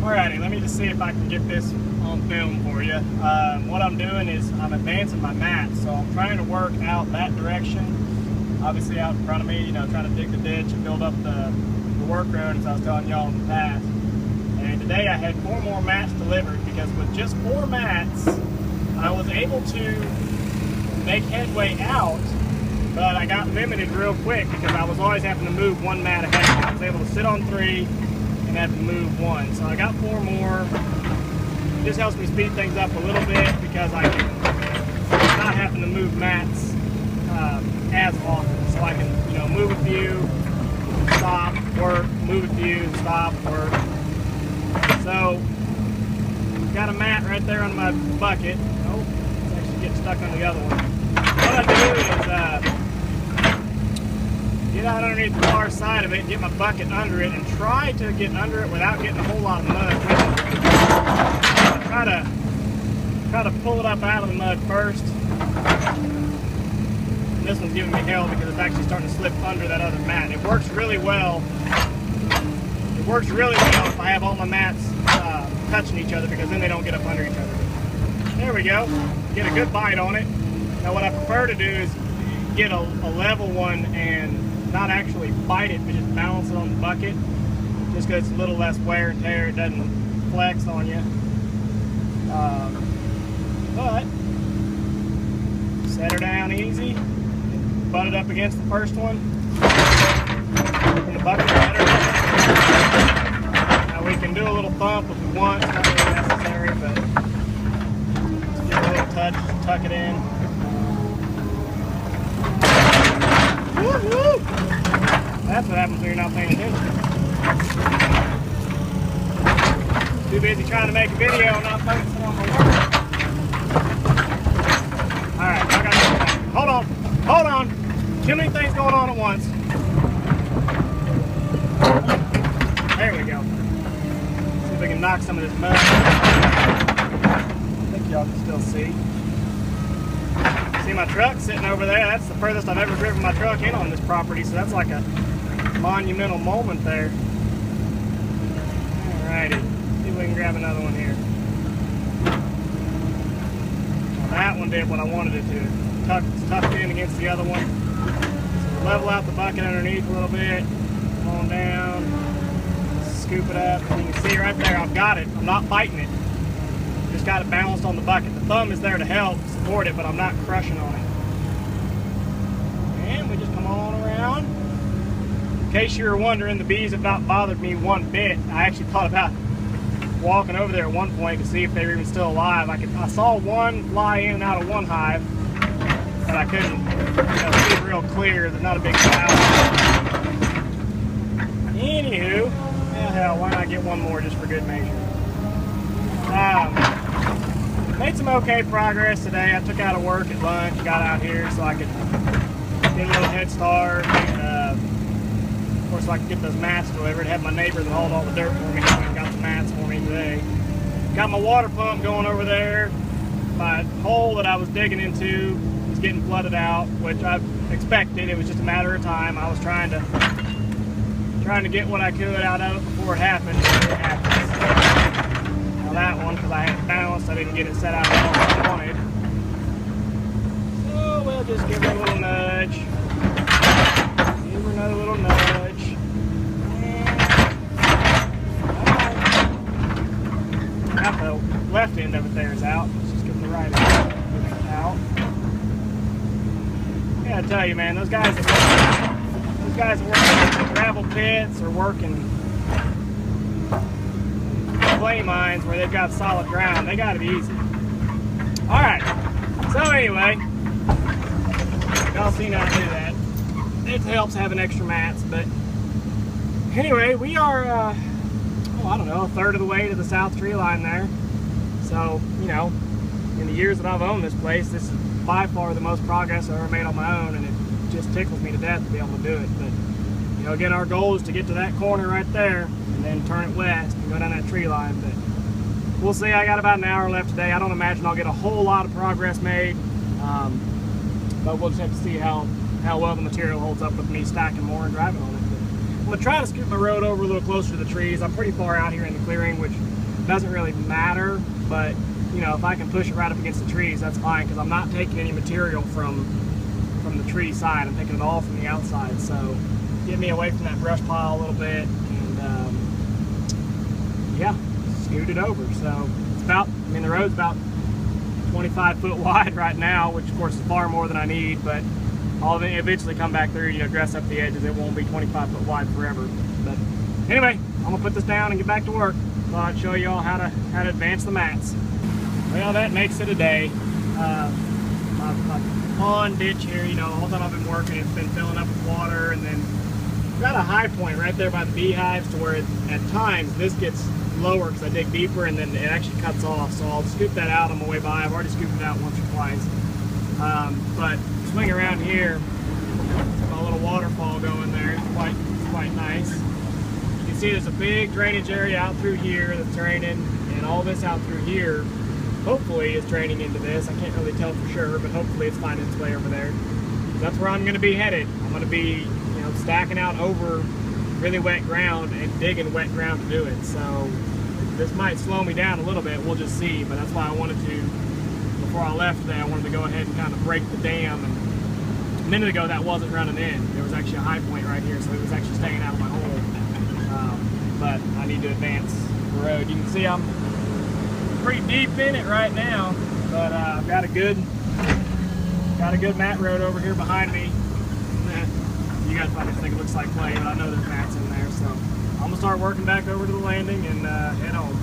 Alrighty, let me just see if I can get this on film for you. What I'm doing is I'm advancing my mat, so I'm trying to work out that direction. Obviously out in front of me, you know, trying to dig the ditch and build up the work road, as I was telling y'all in the past. And today I had 4 more mats delivered, because with just 4 mats, I was able to make headway out, but I got limited real quick because I was always having to move 1 mat ahead. I was able to sit on 3 and have to move 1. So I got 4 more. It just helps me speed things up a little bit because I can not having to move mats as often. So I can, you know, move a few, stop, work, move a few, stop, work. So got a mat right there on my bucket. Oh, it's actually getting stuck on the other one. What I do is get out underneath the far side of it, get my bucket under it, and try to get under it without getting a whole lot of mud with it. Try to pull it up out of the mud first. And this one's giving me hell because it's actually starting to slip under that other mat. It works really well. It works really well if I have all my mats touching each other, because then they don't get up under each other. There we go. Get a good bite on it. Now what I prefer to do is get a level one and not actually bite it, but just balance it on the bucket, just because it's a little less wear and tear. It doesn't flex on you. But set her down easy, butt it up against the first one, open the bucket better. Now we can do a little thump if we want. It's not really necessary, but just give it a little touch, tuck it in. Woo-hoo! That's what happens when you're not paying attention. Too busy trying to make a video and not focusing on my work. Alright, I got this. Hold on. Too many things going on at once. There we go. See if we can knock some of this mud. I think y'all can still see. See my truck sitting over there? That's the furthest I've ever driven my truck in on this property, so that's like a monumental moment there. Alrighty, see if we can grab another one here. Well, that one did what I wanted it to. It's tucked in against the other one. So level out the bucket underneath a little bit. Come on down. Scoop it up. And you can see right there, I've got it. I'm not biting it. Just got it balanced on the bucket. The thumb is there to help support it, but I'm not crushing on it. And we just come on around. In case you were wondering, the bees have not bothered me one bit. I actually thought about walking over there at one point to see if they were even still alive. I saw one fly in and out of one hive, but I couldn't see it real clear. There's not a big cloud. Anywho, hell, why not get one more just for good measure? Made some okay progress today. I took out of work at lunch, got out here so I could get a little head start. Of course, so I could get those mats delivered. Had my neighbor that hauled all the dirt for me and got the mats for me today. Got my water pump going over there. My hole that I was digging into was getting flooded out, which I expected. It was just a matter of time. I was trying to get what I could out of it before it happened. It happens. Now that one, because I had it balanced, I didn't get it set out as I wanted. So we'll just give her a little nudge. Give her another little nudge. Got the left end of it there is out. Let's just get the right end out. I gotta tell you, man, those guys that work in gravel pits or working clay mines where they've got solid ground, they gotta be easy. Alright, so anyway, y'all seen how I do that. It helps having extra mats, but anyway, we are, I don't know, a third of the way to the south tree line there. So, you know, in the years that I've owned this place, this is by far the most progress I've ever made on my own, and it just tickles me to death to be able to do it. But, you know, again, our goal is to get to that corner right there and then turn it west and go down that tree line. But we'll see. I got about an hour left today. I don't imagine I'll get a whole lot of progress made, but we'll just have to see how well the material holds up with me stacking more and driving on it. But gonna try to scoot my road over a little closer to the trees. I'm pretty far out here in the clearing, which doesn't really matter, but you know, if I can push it right up against the trees, that's fine, because I'm not taking any material from the tree side. I'm taking it all from the outside, so get me away from that brush pile a little bit, and yeah, scoot it over. So it's about, I mean, the road's about 25 foot wide right now, which of course is far more than I need, but I'll eventually come back through, you know, dress up the edges. It won't be 25 foot wide forever. But anyway, I'm gonna put this down and get back to work. Thought I'd show you all how to advance the mats. Well, that makes it a day. My pond ditch here, you know, the whole time I've been working, it's been filling up with water, and then got a high point right there by the beehives to where at times this gets lower because I dig deeper, and then it actually cuts off. So I'll scoop that out on my way by. I've already scooped it out once or twice. But swing around here, got a little waterfall going there. It's quite nice. You can see there's a big drainage area out through here that's draining, and all this out through here hopefully is draining into this. I can't really tell for sure, but hopefully it's finding its way over there. So that's where I'm going to be headed. I'm going to be, you know, stacking out over really wet ground and digging wet ground to do it. So this might slow me down a little bit. We'll just see. But that's why I wanted to, before I left today, I wanted to go ahead and kind of break the dam. And a minute ago that wasn't running in. There was actually a high point right here, so it was actually staying out of my hole. But I need to advance the road. You can see I'm pretty deep in it right now, but I've got a good mat road over here behind me. You guys probably think it looks like clay, but I know there's mats in there, so I'm gonna start working back over to the landing and head home.